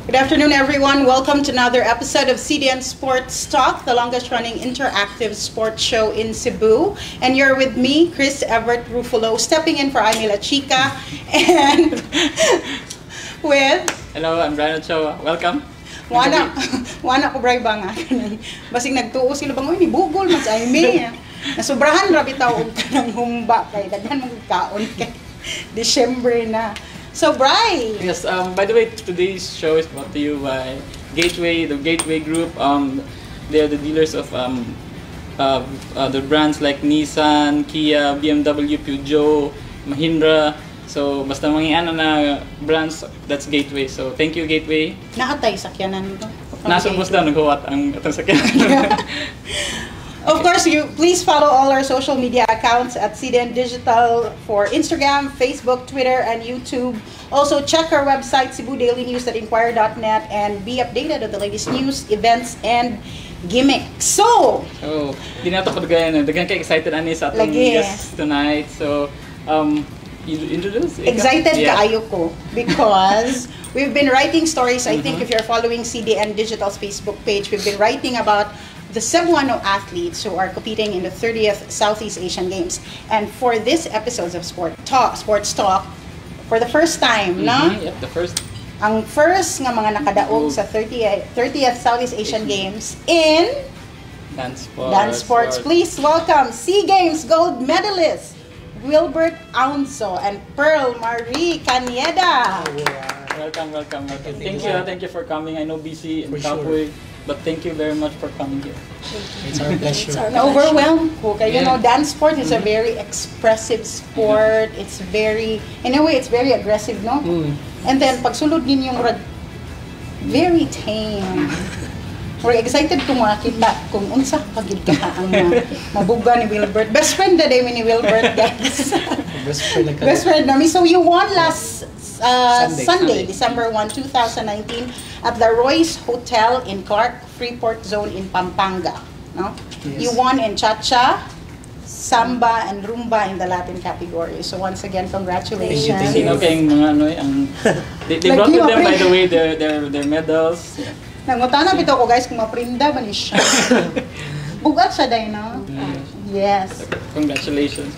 Good afternoon, everyone. Welcome to another episode of CDN Sports Talk, the longest-running interactive sports show in Cebu. And you're with me, Chris Everett Ruffalo, stepping in for Aimee Chica, and with... Hello, I'm Brian Ochoa. Welcome. Wana ko bray ba nga. Basig nagtuo sila bang, uy, ni Bugol, mas Aimee. Nasubrahan rabi tao og kanang humba kay daghan mong kaon kay December na. So, Bri! Yes, by the way, today's show is brought to you by Gateway, the Gateway Group. They're the dealers of the brands like Nissan, Kia, BMW, Peugeot, Mahindra. So, basta mga na brands, that's Gateway. So, thank you, Gateway. Nakatay sakyanan ko. Nasubos daw, naghuwat ang atang sakyanan. Of course, please follow all our social media accounts at CDN Digital for Instagram, Facebook, Twitter, and YouTube. Also, check our website, CebuDailyNews.inquire.net, and be updated on the latest news, events, and gimmicks. So, di na ito kadagayan. Dagan ka excited ani sa atong guest tonight. So, you introduce? Excited kaayo ko because we've been writing stories. I think if you're following CDN Digital's Facebook page, we've been writing about the Cebuano athletes who are competing in the 30th Southeast Asian Games. And for this episode of Sports Talk, for the first time, Yep, the first. Ang first nga mga nakadaog sa 30th Southeast Asian Games in Dance Sports. Please welcome SEA Games gold medalist Wilbert Aunso and Pearl Marie Caneda. Welcome. Thank you for coming. I know busy and Kapoy. But thank you very much for coming here. It's our pleasure. Overwhelmed ko. You know, dance sport is a very expressive sport. It's very, in a way, it's very aggressive, no? And then, pag sulod ninyong very tame. We're excited kung makita kung unsa pagid ka ang mabuga ni Wilbert. Best friend na day ni Wilbert, guys. Best friend na mi. So you won last Sunday, December 1, 2019 at the Royce Hotel in Clark Freeport Zone in Pampanga. No? Yes. You won in Cha-Cha, Samba, and Rumba in the Latin category. So once again, congratulations. Thank you. Okay, they brought with them, by the way, their medals. Yeah. Nangutana bito ko guys kung maprinda ba ni siya. Bugat siya day, no? Yes. Congratulations.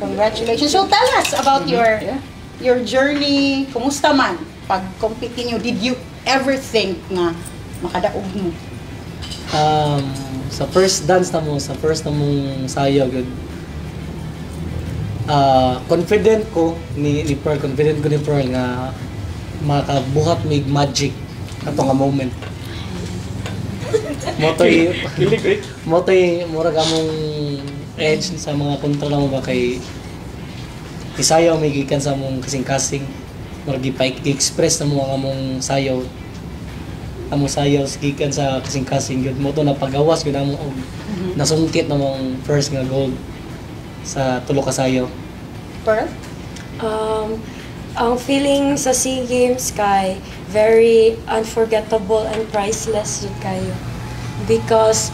So tell us about your journey. Kumusta man pag-compete niyo? Did you ever think nga makadaog mo? Sa first dance na mo, sa first na mong sayo, confident ko ni Pearl nga makabuhat mig magic ato nga moment. Motoy murag among edge sa mga kontra mo ba kay isayaw may gikan sa among kasing-kasing murag i-express na mo ang among sayaw gikan sa kasing-kasing gyud mo to napagawas gyud amo og nasungkit namong first nga gold sa tulo ka sayaw. Pearl? Ang feeling sa SEA Games kay very unforgettable and priceless jud kayo because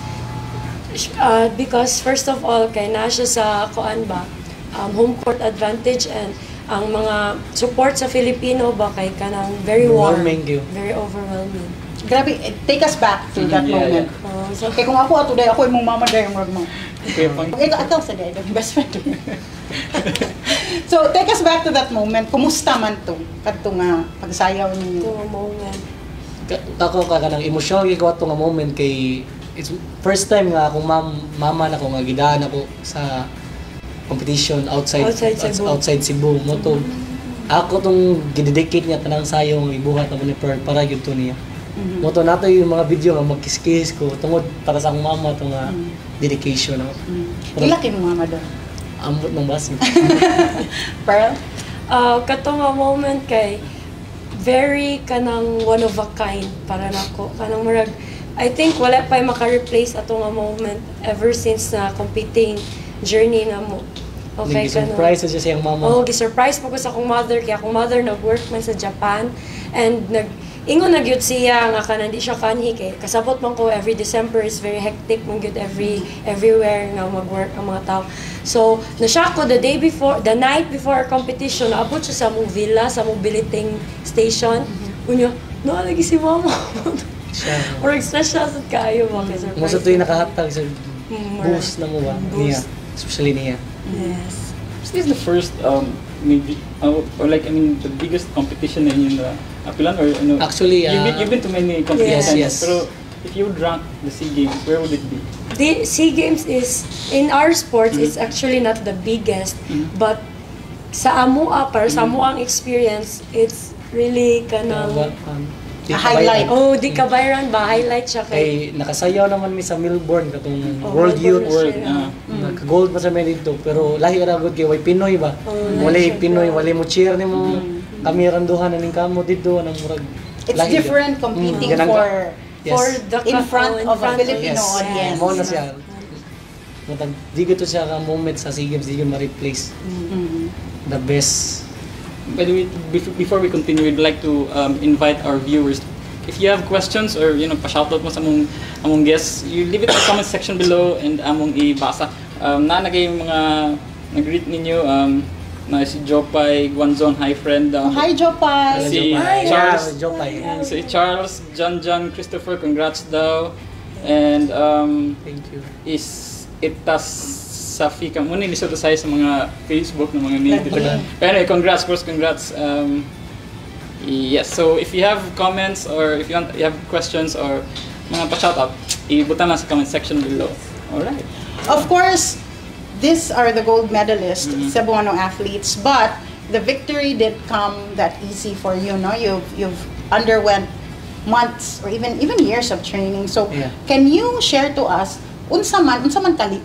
first of all kay na siya sa kuan ba home court advantage and ang mga support sa Filipino ba kay kanang very warm, very overwhelming. Grabe, take us back to that moment. Kaya kung ako today, ako yung mama day yung mo. Ikaw ataw sa day, best friend. So, take us back to that moment. Kumusta man to? Kadto nga pagsayaw ninyo. Ito moment. Ako kanang emotional gyud ko nga moment kay it's first time nga akong mama na ko nga gidaan ako sa competition outside Cebu. Mo to ako tong gidedicate niya tanang sayaw nga ibuhat na ni Pearl para gyud to niya. Mo to nato yung mga video nga magkiskis ko tungod para sa akong mama to nga dedication no. Ilaki mo mama do. Ambot ng basi. Pearl? Kato nga moment kay very kanang one of a kind para nako. Kanang murag I think wala pa maka-replace ato nga moment ever since na competing journey na mo. Okay, surprise sa siyang mama. Gi-surprise po ko sa akong mother kaya akong mother nag-work man sa Japan and ingon na gyud siya nga kanang di siya kanhi kay kasabot man ko every December is very hectic man gyud everywhere nga mag-work ang mga tao. So, na-shock ko the night before our competition, naabot siya sa mong villa, sa mong billeting station. Unya, lagi si mama. Siya. Or special sa kayo ba? Kasi Mo sa tuwing nakahatag sa Mm, boost na mo ba? Niya. boost. Especially niya. Yes. This is the first maybe or like I mean the biggest competition na in Apilan or Actually, you've been to many competitions. Yes. Pero if you would rank the SEA Games, where would it be? The SEA Games is, in our sports, it's actually not the biggest, but sa amoa, para sa amoang experience, it's really kanang, Di A highlight. kabayan. di kabayran ba? Highlight siya kay, Kay nakasayaw naman mi sa Melbourne katong Oh, World Melbourne Youth na World. siya. Naka-gold pa sa may dito pero lahi ra gud kay way Pinoy ba. Walay siya, Pinoy, bro. walay mo cheer nimo. Kami randuhan na ning kamo dito nang murag. It's lahi different competing Ganang- for Yes. for the in front in of a front Filipino Yes. audience. Mo na siya. Matag di gito siya ka moment sa SEA Games di gyud ma-replace. The best. By the way, before we continue, we'd like to invite our viewers. If you have questions or pa-shoutout mo sa among guests, you leave it in the comment section below and among ibasa. Nagay mga nag-greet ninyo na si Jopay Guanzon, hi friend. Hi, Jopay! Si Hi. Charles, Yeah, Jopay. si Charles, John, Christopher, congrats daw. And Thank you. is itas Safi ka muna ilisod sa mga Facebook ng mga native. Pero anyway, congrats. Yes, so if you have comments or if you have questions or mga pa-shoutout, ibutan lang sa comment section below. Alright. Of course, these are the gold medalists, Cebuano athletes, but the victory didn't come that easy for you, no? You've underwent months or even years of training. So, Yeah. can you share to us unsa man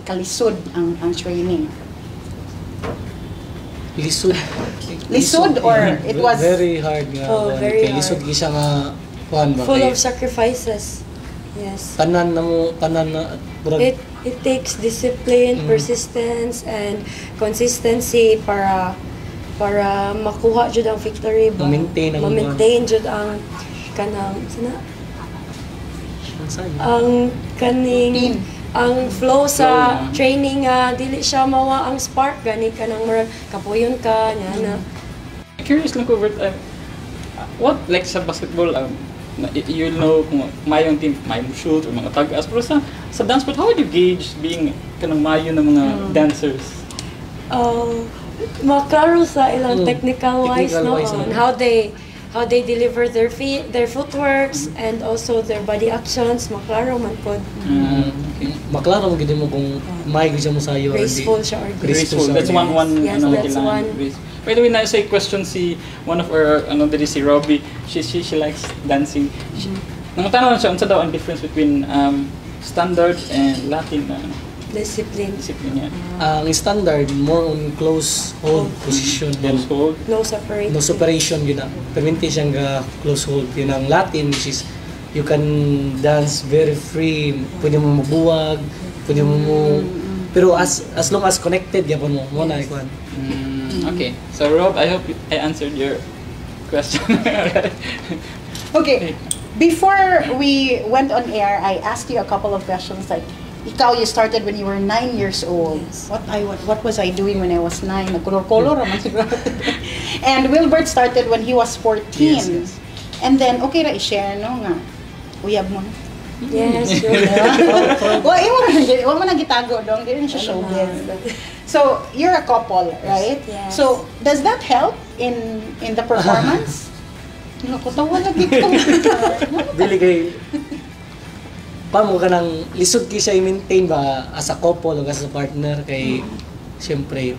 kalisod ang training? Lisod. Lisod or it was very hard nga. Oh, kuwan. very Kay lisod hard. gisa nga kuan ba full kay of sacrifices. Yes. tanan na murag It takes discipline, persistence, and consistency para makuha jud ang victory ba. Ma-maintain ang- Ma-maintain jud ang kanang sana saan? ang kaning Team. ang flow sa Flow, training nga dili siya mawa ang spark gani kanang murag kapuyon ka nya na. Curious lang ko, Bert, what, like sa basketball, you'll know kung mayong team, mayong shoot or mga tag-as, pero sa dance sport, how would you gauge being kanang mayo ng mga dancers? Maklaro sa ilang technical wise Technical no wise, on how they deliver their footworks and also their body actions maklaro man pod. Maklaro mo gid mo kung may gid mo sayo or di. Graceful siya or di. Graceful. siya. That's one Yes, that's kailangan. one. By the way, na say question si one of our diri si Robbie. She likes dancing. Nangutanong siya unsa daw ang difference between standard and Latin Discipline, discipline niya. Ang standard more on close hold position Close hold. no separate. no separation yun na perminti siyang close hold yun ang Latin which is you can dance very free pwede mo mabuwag pwede mo pero as long as connected yapon mo na ikuan. Okay. So Rob, I hope I answered your question. Okay. Before we went on air, I asked you a couple of questions like, ikaw, you started when you were 9 years old. Yes. What was I doing when I was 9? Nagkolor-kolor naman siguro. And Wilbert started when he was 14. Yes. And then, okay ra i-share, no nga. Uyab mo. Yes, sure. Wa mo na gitago dong, dili na siya showbiz. So, you're a couple, right? Yes. So, does that help in the performance? Naku, tawa lagi ko. Dili kay pamo ka nang lisod ki siya i-maintain ba as a couple o as a partner kay siyempre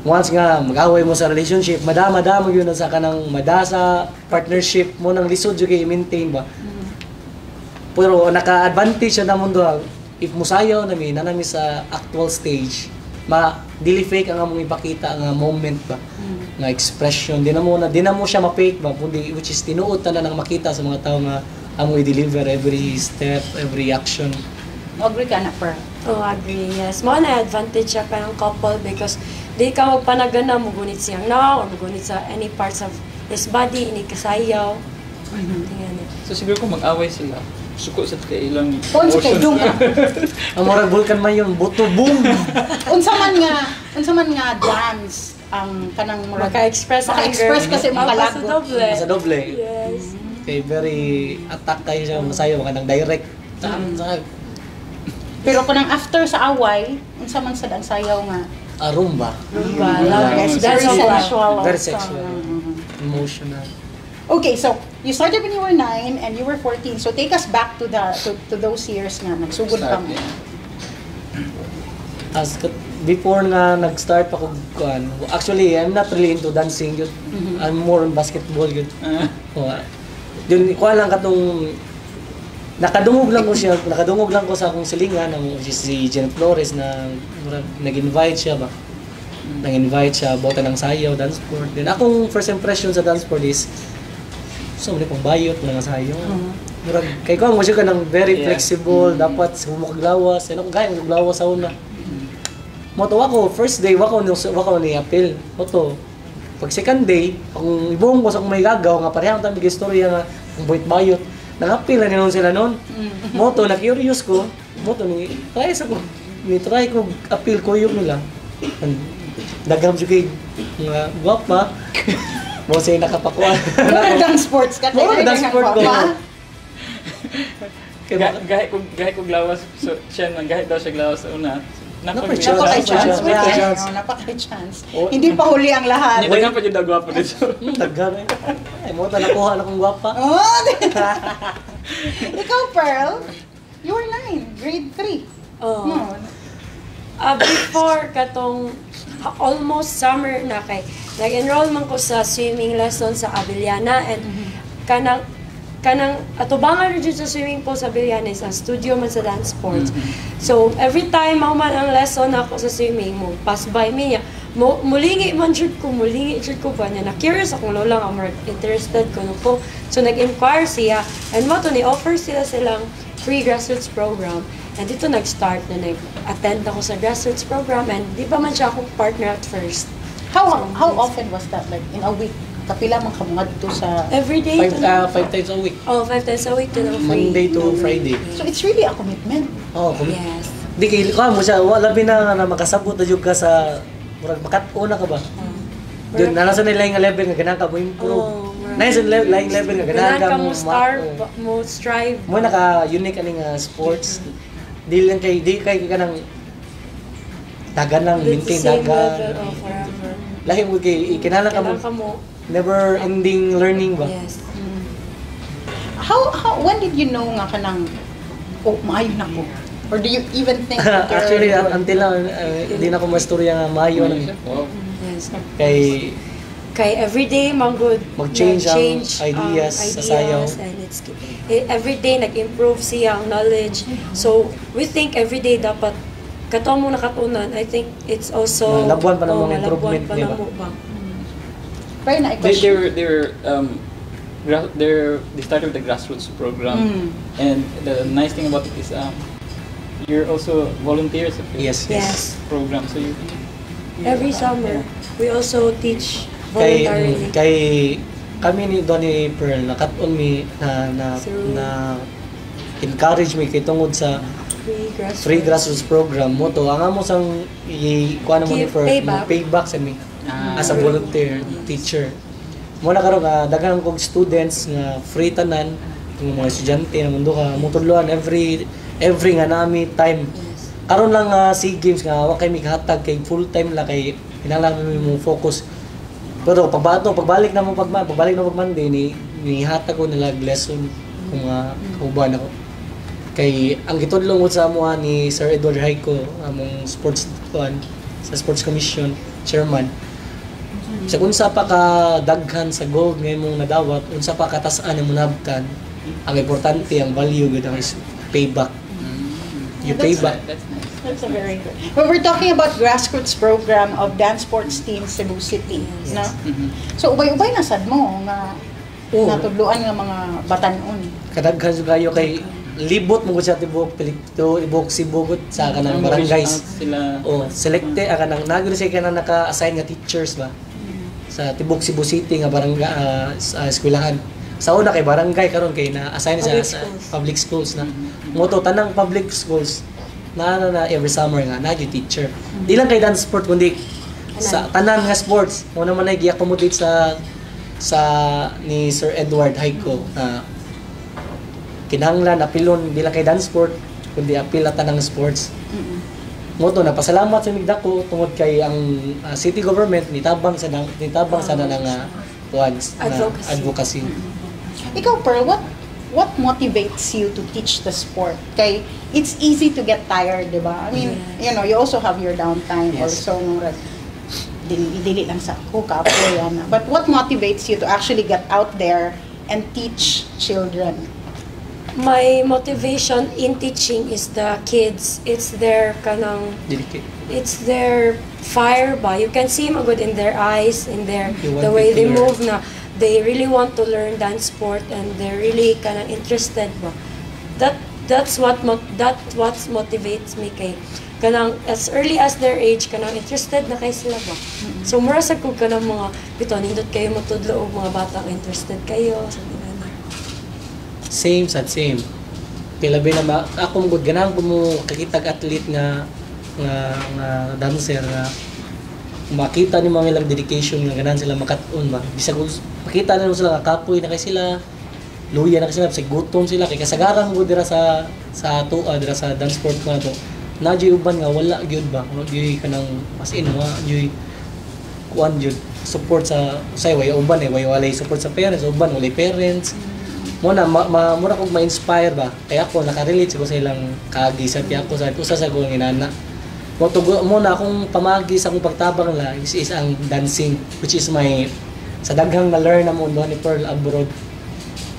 once nga mag-away mo sa relationship madama yun sa kanang madasa partnership mo nang lisod yung kay i-maintain ba pero naka-advantage siya na mundo if musayaw nami sa actual stage dili fake ang among ipakita nga moment ba nga expression di na mo siya ma-fake ba kundi which is tinuod na nang makita sa mga tao nga amo i-deliver every step, every action. Agree ka na, Per. Oh, agree. Yes. Mo na advantage siya kayong couple because di ka magpanagana mo gunit siyang now or gunit sa any parts of his body ini kasayaw. Tingnan niya. So siguro kung mag-away sila, suko sa kailang Unsa kay dung ka? Ang murag vulkan man yun, buto boom. Unsa man nga dance ang kanang murag Maka-express ang Maka-express anger. kasi Mapa makalagot. sa doble. Sa doble. Yes. Kay very attack kayo siya masayaw ka ng direct. Pero kung after sa away, unsa man sad ang sayaw nga? Rumba. Rumba, love Yes, it. very That's sensual. Very also. sexual. Emotional. Okay, so you started when you were 9 and you were 14. So take us back to to those years nga nagsugod pa mo. Before nga nag-start ako kuan. Actually, I'm not really into dancing yun. I'm more on basketball yun. Yun, kuha lang katong nakadungog lang ko sa akong silingan ng si Jen Flores na nag-invite siya ba. Nag-invite siya bota ng sayaw, dance sport. Then akong first impression sa dance sport is so mali pang bayot mga sayaw. Murag kay ko mo siya ka ng very flexible, dapat sumukaglawas. Ano kung kaya maglawas sa una. Moto ako first day wako ni appeal. Moto pag second day, kung ibuong ko sa kung may gagaw nga parehang tang istorya nga ang buhit bayot. Nangapil na ninon sila noon. Moto na curious ko. Moto ni try ko appeal ko yung nila. Dagham siya kay mga guwapa. Mo say nakapakuan. Dance sports ka tayo. Dance sport ko. Gahit ko glawas so siya man gahit daw siya glawas sa una. Napaka-chance. Napaka-chance. Hindi pa huli ang lahat. Hindi pa yung dagwa pa dito. Daghan eh. Ay mo nakuha na kong guwapa. Oh, ikaw, Pearl, you were 9, grade 3. Oh. No. Before katong almost summer na kay nag-enroll man ko sa swimming lesson sa Abiliana and kanang atubangan rin sa swimming pool sa Abiliana sa studio man sa dance sports. So every time man ang lesson ako sa swimming mo pass by me niya mulingi ko pa niya na curious akong lola nga interested ko no po. So nag-inquire siya and mo to ni offer silang free grassroots program. And dito nag-start na nag-attend ako sa grassroots program and di pa man siya akong partner at first. How often was that? Like in a week? Kapila man ka mga dito sa... Every day. 5 times a week. Oh, 5 times a week to na free. Monday to Friday. So it's really a commitment. Oh, Yes. Di kay mo siya wala na makasabot na jud ka sa murag makat-una ka ba? Doon nasa nila yung level nga ganang ka mo improve. Nice line level nga ganang ka mo strive. Mo naka-unique aning sports. Di kay kanang dagan lang maintain dagan. Forever. Lahi mo kay kinahanglan ka mo never ending learning ba? Yes. How when did you know nga kanang maayo na ko? Or do you even think that Actually until now hindi na ko mastorya nga maayo nang Yes. kay everyday manggod mag-change ang ideas sa sayaw. And it's everyday nag-improve siya ang knowledge. So we think everyday dapat kato mo nakatunan. I think it's also Malabuan pa namang improvement, pa di ba? ba? Pero na question. They started with the grassroots program, and the nice thing about it is you're also volunteers of the Yes. program, so you Every summer we also teach Kay voluntarily. kami ni Donnie Pearl nakat-on mi na encourage mi kay tungod sa free grassroots program mo to ang amo sang kuan mo ni Pearl payback sa mi as a volunteer teacher. Mo na karon daghan kog students nga free tanan mga estudyante na mundo ka mo tudloan every nga nami time. Karon lang SEA Games nga wa kay mihatag kay full time la kay kinahanglan mo focus. Pero pagbalik na pag Monday ni hatag ko nila lesson kung kauban ako. Kay ang gitudlong sa amuha ni Sir Edward Haico among sports sa Sports Commission chairman. Sa unsa pa ka daghan sa gold nga imong nadawat, unsa pa katas-an imong nabtan, ang importante ang value gud ang payback. You pay back. That's a very good. But we're talking about grassroots program of dance sports team Cebu City, no? So ubay-ubay na sad mo nga natudloan nga mga batanon. Kadaghan jud kayo kay libot mo sa tibok Cebu gud sa kanang barangays. Selected kanang nagre say kanang naka-assign nga teachers ba sa tibok Cebu City nga barangay sa eskwelahan. Sa una kay barangay karon kay na-assign sa public schools na. Moto tanang public schools na every summer nga na teacher. Di lang kay dance sport kundi sa tanan nga sports mo naman ay gi-accommodate sa ni Sir Edward Haiko na kinahanglan apilon dila kay dance sport kundi apil ata ng sports. Moto na pasalamat sa migdako tungod kay ang city government nitabang sa na ng advocacy. Ikaw, Pearl, what motivates you to teach the sport? Kay it's easy to get tired, di ba? I mean, you know, you also have your downtime also no, dili lang sa kapo yan. But what motivates you to actually get out there and teach children? My motivation in teaching is the kids. It's their kanang it's their fire ba. You can see magud in their eyes, in their the way they move na they really want to learn dance sport and they're really kanang interested ba. That's what motivates me kay kanang as early as their age kanang interested na kay sila ba. So mura sa kung kanang mga bitaw nindot kayo matudlo og mga batang interested kayo sa same. Kaya labi na ako mong ganahan ko mo kakitag athlete nga dancer nga makita ni mga ilang dedication nga ganahan sila makat-on ba. Bisag makita na sila nga kapoy na kay sila, luya na kay sila, bisag gutom sila kay kasagaran mo dira sa dira sa dance sport ko na to. Nadyo uban nga wala gyud ba. Gyud kanang as in wa gyud kuan gyud support sa way uban way walay support sa parents, uban walay parents. Muna mura kog ma-inspire ba kaya ako nakarelate siguro sa ilang kaagi sa ako sa usa sa kong inana mo muna akong pamagi sa akong pagtabang la is ang dancing which is my sa daghang na learn na mo ni Pearl abroad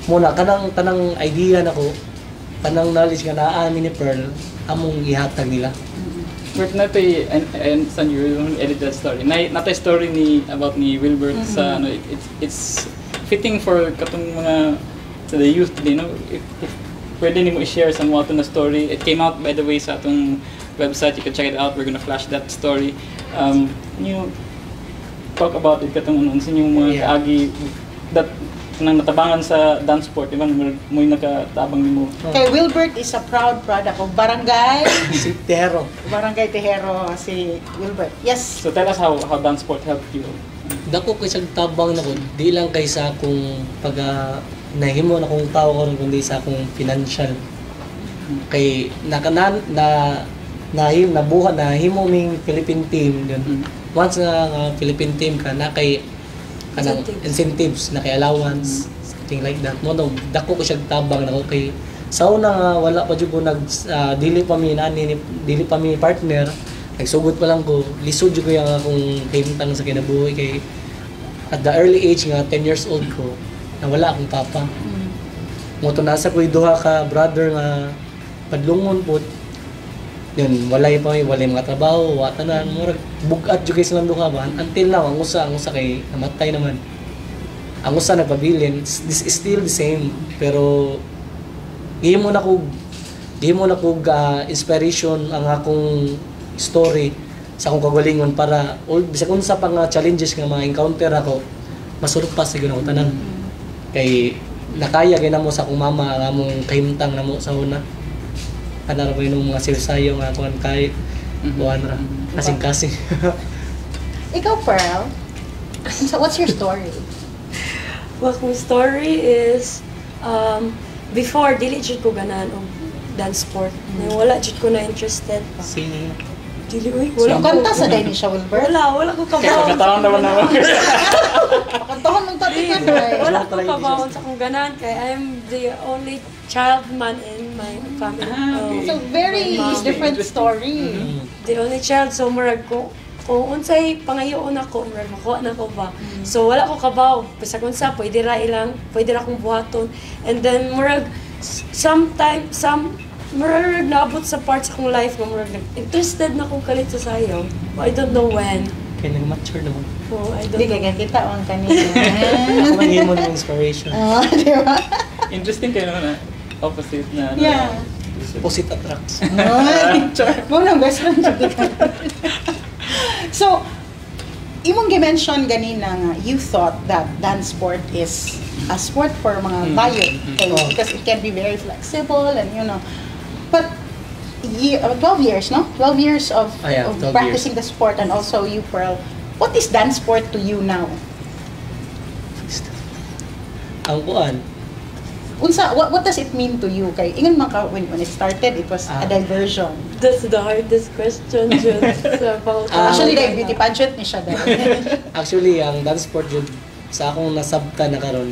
muna tanang idea nako tanang knowledge nga naa ni Pearl among ihatag nila. But natay and san you edit that story natay story about ni Wilbert sa it's fitting for katong mga to the youth, you know, if pwede nimo i-share sa mga ito na story. It came out, by the way, sa atong website. You can check it out. We're gonna flash that story. Can you talk about it katong ano, sa inyong mga kaagi that nang natabangan sa dance sport, diba? Mo'y nakatabang nimo. Kay Wilbert is a proud product of Barangay Si Tejero. Barangay Tejero, si Wilbert. Yes. So tell us how dance sport helped you. Dako kay sag tabang nako di lang kay sa akong pag nahimo na kong tao karon kundi sa akong financial kay nahimo ming Philippine team yun. Once nga Philippine team ka na kay kanang incentives na kay allowance something like that mo dako ko siya tabang nako kay sa una nga wala pa jud ko dili pa mi partner nagsugod pa lang ko lisod jud ko yung akong himtang sa kinabuhi kay at the early age nga 10 years old ko na wala akong papa. Moto nasa ko'y duha ka brother nga padlungon po. Yun, walay mga trabaho, watanan, murag bugat jud kay silang duha ba. Until now ang usa kay namatay naman. Ang usa nagpabilin, this is still the same pero gihimo na ko inspiration ang akong story sa akong kagalingon para bisag unsa pa nga challenges nga ma-encounter ako masurpas siguro ako tanan. Kay nakaya gyud namo sa akong mama ang among kahimtang namo sa una ana ra mga sirsayo nga kuan kay kuan ra kasing Ikaw, Pearl, so what's your story? Well, my story is before dili jud ko ganahan og dance sport. Wala jud ko na interested pa. Singing. Dili Wala kanta sa Dani siya, Wilbert? Wala ko kabaw. Kataon naman. Kantahan ng tatikan. Wala ko kabaw sa kung ganahan kay I'm the only child man in my family. So very different story. The only child, so murag ko kung unsay pangayoon ako, murag makuha na ko ba. So wala ko kabaw. Basta kung sa pwede ra kong buhaton. And then murag murag naabot sa parts sa akong life nga murag interested na akong kalit sa sayaw. I don't know when. Kaya nag-mature naman. Oh, I don't Hindi know. kaya kita ang kanina. Ako manghimo ng inspiration. Di ba? Interesting kayo naman opposite na. Yeah. Opposite attracts. Muna, best friend siya kita. So, imong gi-mention ganina nga, you thought that dance sport is a sport for mga bayot. Okay? Because it can be very flexible and you know. But 12 years, no? 12 years of 12 practicing the sport and also you, Pearl. What is dance sport to you now? ang kuan. Unsa, what does it mean to you? Kay ingon man ka when it started, it was a diversion. That's the hardest question, Jud. About Actually, like beauty pageant ni siya dahil. Actually, ang dance sport yun, sa akong nasabta na karon,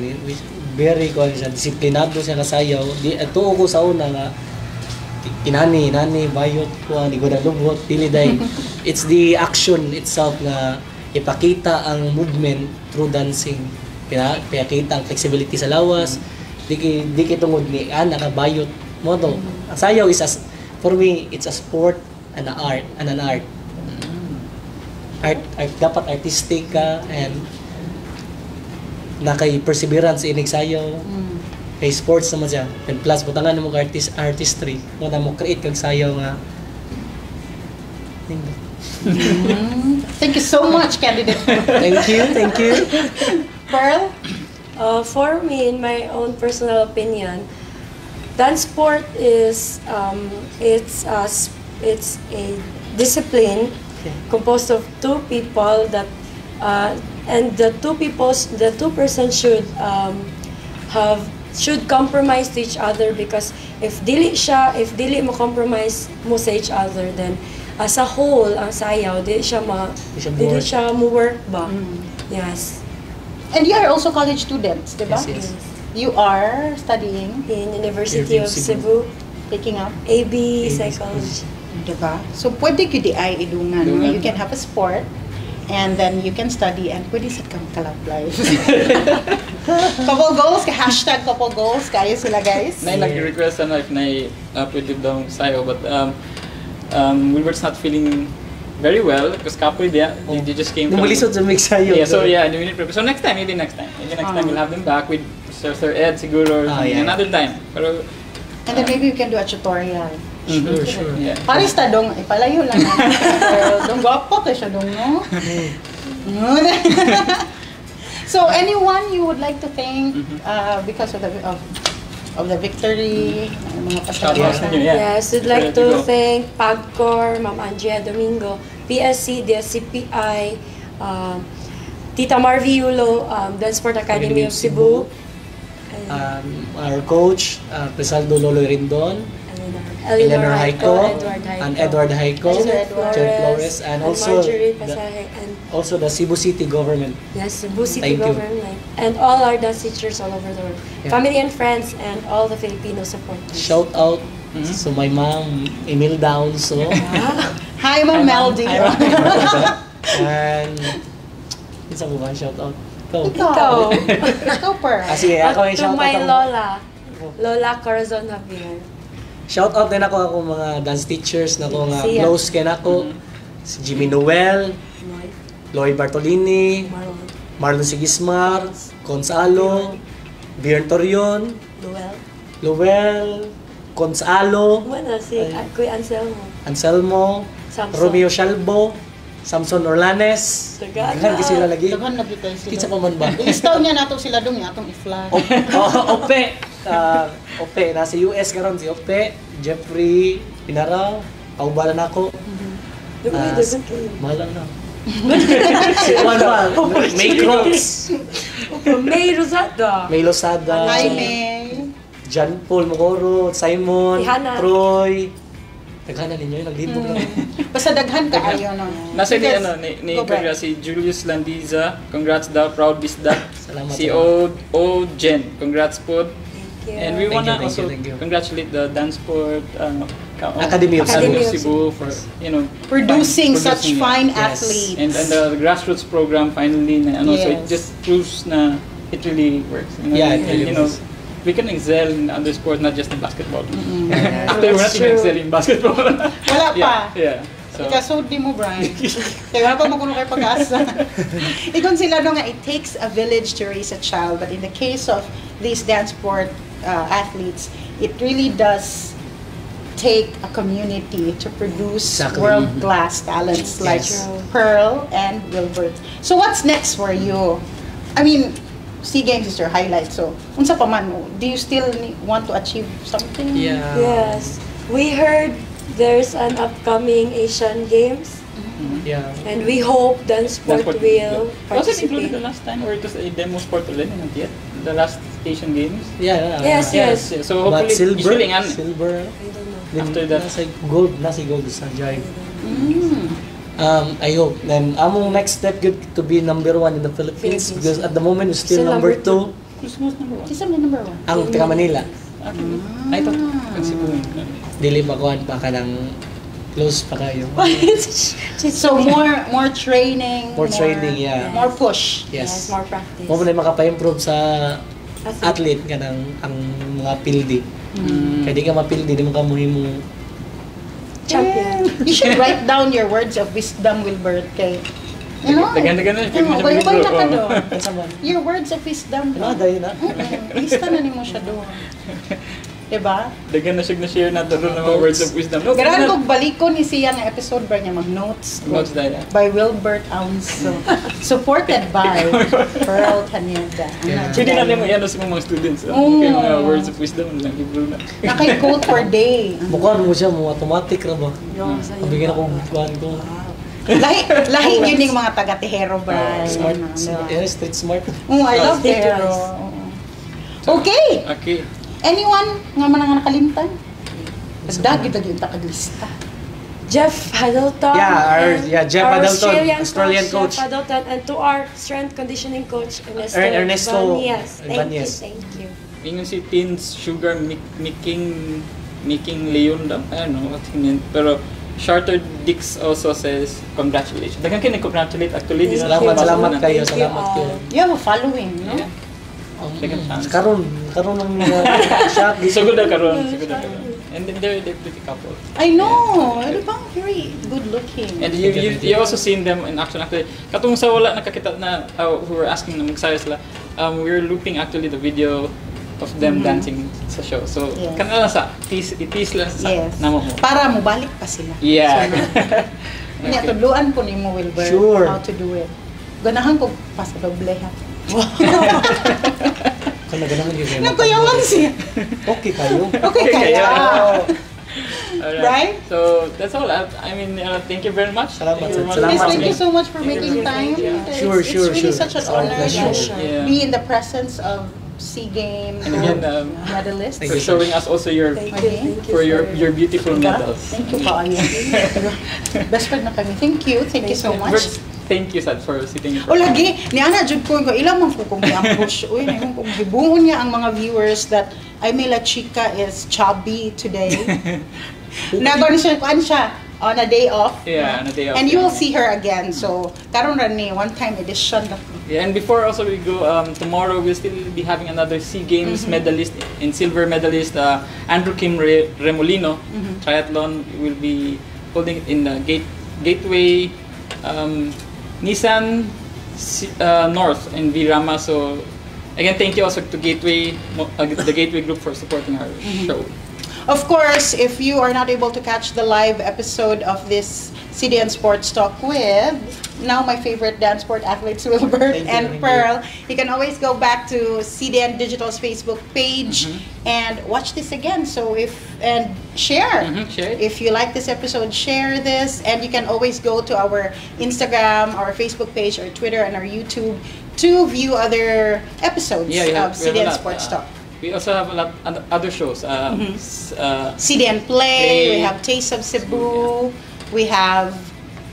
very kuan siya, disiplinado siya kasayaw. Tuo ko sa una nga inani bayot ko ni lubot dili day. It's the action itself nga ipakita ang movement through dancing. Pinakita ang flexibility sa lawas. Di tungod ni nakabayot mo to. Ang sayaw is for me it's a sport and an art. Art dapat artistic ka and nakay perseverance inig sayaw. Kay sports naman siya. And plus butangan mo ka artistry. Mo na mo create kag sayaw nga. Thank you so much, candidate. Thank you. Pearl? For me, in my own personal opinion, dance sport is it's a discipline composed of two people that and the two persons should compromise to each other, because if dili mo compromise mo sa each other, then as a whole ang sayaw dili siya mo work ba. Yes. And you are also college students, di ba? Yes. You are studying In University of Cebu, taking up, AB Psychology. di ba? So pwede ko di ay idungan. Idungan. You can have a sport and then you can study and pwede sa kang kalab life. Couple goals, hashtag couple goals, kayo sila guys. Na nag-request if pwede daw sayo, but Wilbert's not feeling very well because couple they just came from... Numulisod sa mix sayo. Yeah, so yeah, we need prepare. So next time, maybe next time we'll have them back with Sir Ed siguro or another time. Pero And then maybe we can do a tutorial. Sure. yeah. Paris ta dong, ipalayo lang na. Pero dong gwapo kay siya dong, no? So anyone you would like to thank because of the victory, mga Shoutouts pasahero? ninyo, yeah. Yes, we'd like to thank PAGCOR, Ma'am Andrea Domingo, PSC, DSCPI, Tita Marvy Yulo, Dance Sport Academy of Cebu, Our coach, Presaldo Loloy Rindon, Eleanor Haico, and Edward Haico, Jen Flores, and also Marjorie Pasaje, and also the Cebu City government. yes, Cebu City Thank you. government, and all our dance teachers all over the world, Yeah. family and friends, and all the Filipino supporters. Shout out to my mom, Imelda also. Hi, Ma'am Meldy. And isa mo ba shout out? Ikaw. Ikaw, Pearl. Sige, ako yung To shout my out. Lola Corazon Javier. Shout out din ako mga dance teachers na ko nga Siya. close kay nako. Si Jimmy Noel, Lloyd Bartolini, Marlon Sigismar, Gonzalo, Bjorn Torion, Lowell, Gonzalo, Si Kuya Anselmo. Anselmo, Samson. Romeo Shalbo, Samson Orlanes. Tagaan Daghan na. kasi sila lagi. Daghan na bitay Kitsa sila. pa man ba? Ilistaw niya nato sila dong atong i-flag. Ope. Ope. Nasa US karon si Ope, Jeffrey, Pinaraw, kaubalan ako. Dugay kayo. Mahal na. Si Juan ba? May Crocs, May Rosada. May Losada, Hi, May. John Paul Mocoro, Simon, Si Hannah. Troy. Naghanan ninyo, naglibog lang. Basta daghan ka ayo no. Nasa ni Because- ni Go back. congrats si Julius Landiza, congrats daw, proud bisda. Salamat. Si O Jen, congrats po. And we Thank wanna you, also thank you. congratulate the dance sport Academy of Cebu for Producing such it. fine Yes. athletes. And the grassroots program finally na so it Yes. just proves na it really works. Yeah, it And, really works. we can excel in other sports, not just in basketball. Yeah. After we're not That's gonna true. excel in basketball. Wala pa. Yeah. So Ikasod di mo, Brian. Kaya wala pa magulo kay pag-asa. Ikon sila no nga, it takes a village to raise a child. But in the case of these dance sport athletes, it really does take a community to produce Exactly. world-class talents like Yes. Pearl and Wilbert. So what's next for you? I mean, SEA Games is your highlight. So, unsa pa man, do you still want to achieve something? Yeah. Yes. We heard there's an upcoming Asian Games, Yeah. and we hope dance sport will Was it included the participate. last time or it was a demo sport already? Not yet. The last Asian Games. Yeah. Yes. So But hopefully, silver, usually, silver. I don't know. Then After that- nasa gold sa jive. Mm. I hope. Then, among next step good to be number 1 in the Philippines, Philippines. because at the moment we're still Still number number 2 Christmas number 1. Isa na number 1. ang taga Manila. Actually, I thought Cebu. Dili makuhan pa ka ng close pa kayo. So more training, More training, yeah. More push. Yes, Yes. more practice. Mo na makapa-improve sa Athlete. athlete ka ng ang mga pildi. Kaya di ka mapildi, di mo ka muhimong Champion. You should write down your words of wisdom, Wilbert. Kay, you know, Dagan-dagan na, pwede mo siya bayabay na ka mag-draw. doon. Ano ba? Your words of wisdom. Ano dahil na? Lista na ni mo siya doon. Diba? Dagan na siya na-share na doon ng mga words of wisdom. No, Garaan kong balikon ni siya nga episode ba niya mag-notes ko. Notes dahil. By Wilbert Aunso. Supported by Pearl Caneda. Yeah. Pwede na mo yan sa mga students. Oo. Kaya mga words of wisdom lang, libro na. Nakay-quote for day. Bukan mo siya mo automatic ra ba? Yung sa Pabigyan ako bukan ko. Lahi yun yung mga taga-Tehero, Brian. Smart. Ano. Yeah, street smart. I love State Tehero. wise. Okay. Okay. Anyone nga man nga nakalimtan? Dagi-dagi yung takaglista. Jeff Haddleton. Jeff our Haddleton, Australian coach. Jeff Haddleton, and to our strength conditioning coach, Ernesto Ibanez. Ibanez. Thank you. Yung si Teens Sugar Making Leon daw. I don't know what he meant. Pero Charter Dix also says congratulations. Dagan kayo nag-congratulate actually. Thank Salamat, you. salamat kayo, Thank you salamat all. kayo. You have a following, no? Yeah. Second chance. Karon ng shot. So good na karon. And then they're pretty couple. I know. Ano bang very good looking. And you also seen them in action actually. Katong sa wala nakakita na who were asking na magsayo sila. We're looping actually the video of them dancing sa show. So Yes. kana lang sa it-tease lang sa Yes. namo mo. Para mo balik pa sila. Yeah. Nya tudluan po nimo Wilbert Sure. how to do it. Ganahan ko pa sa doble ha. Kana ganahan gyud. Nagkuyawan siya. Okay kayo. Okay Okay, kaya. Alright. Right? So that's all. I mean, thank you very much. Salamat, Thank you very much. salamat. Yes, thank you so much for Thank you making very time. much. Yeah. It's Sure. really such an It's our honor pleasure. to Yeah. be in the presence of SEA Games And again, medalists. Thank for you. showing us also your Thank Okay. you. Thank you for your beautiful Diba? medals. Thank you, Kaayo. Best friend na kami. Thank you so much. First, thank you Sad for sitting in O lagi, ni Ana jud ko ilang man ko kung i-ambush. Uy, naman kung gibuon niya ang mga viewers that Aimee Chica is chubby today. Nagano siya, kuan siya, on a day off. Yeah, on a day off, And you will yeah. see her again. So, karon ra ni one-time edition na. Yeah, and before also we go, tomorrow we'll still be having another SEA Games medalist and silver medalist, Andrew Kim Remolino. Triathlon will be holding it in the Gateway Nissan North in Virama. So again, thank you also to Gateway, the Gateway Group for supporting our show. Of course, if you are not able to catch the live episode of this CDN Sports Talk with now my favorite dance sport athletes, Wilbert Thank you, and thank Pearl, you can always go back to CDN Digital's Facebook page and watch this again. So and share. Share it. If you like this episode, share this, and you can always go to our Instagram, our Facebook page, our Twitter, and our YouTube to view other episodes Yeah, of we have a CDN lot, Sports Talk. We also have a lot other shows. CDN Play, we have Taste of Cebu, we have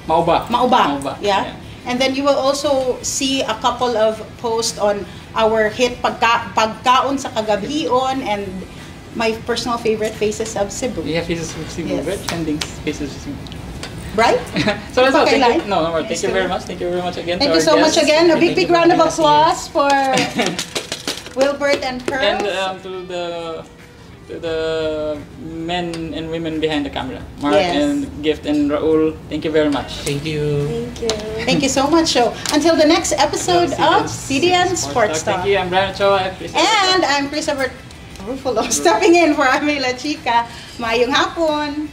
Mauba. Mauba. Yeah? And then you will also see a couple of posts on our hit Pagkaon sa Kagabion and my personal favorite, Faces of Cebu. Yeah, Faces of Cebu. Yes. Very trending Faces of Cebu. Right? So that's all. Okay, Thank you. Line? No more. Yes, Thank you sir. very much. Thank you very much again. Thank to you our so much guests. again. A Thank big you round of for having us applause for Wilbert and Pearl. And to the men and women behind the camera, Mark Yes. and Gift and Raul. Thank you very much. Thank you. Thank you. Thank you so much. So, until the next episode of CDN Sports Talk. Thank you. I'm Brian Ochoa. And I'm Christopher Ruffalo, stepping in for Aimee Chica. Maayong hapon.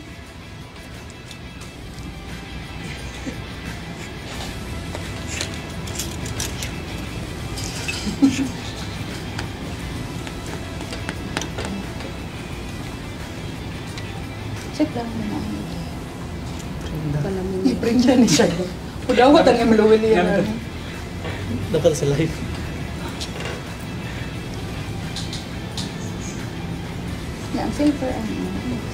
Check lang mo na. I-bring siya ni siya. Pudawat ang imluwili yan. Dapat sa live. Yeah, ang silver, ano.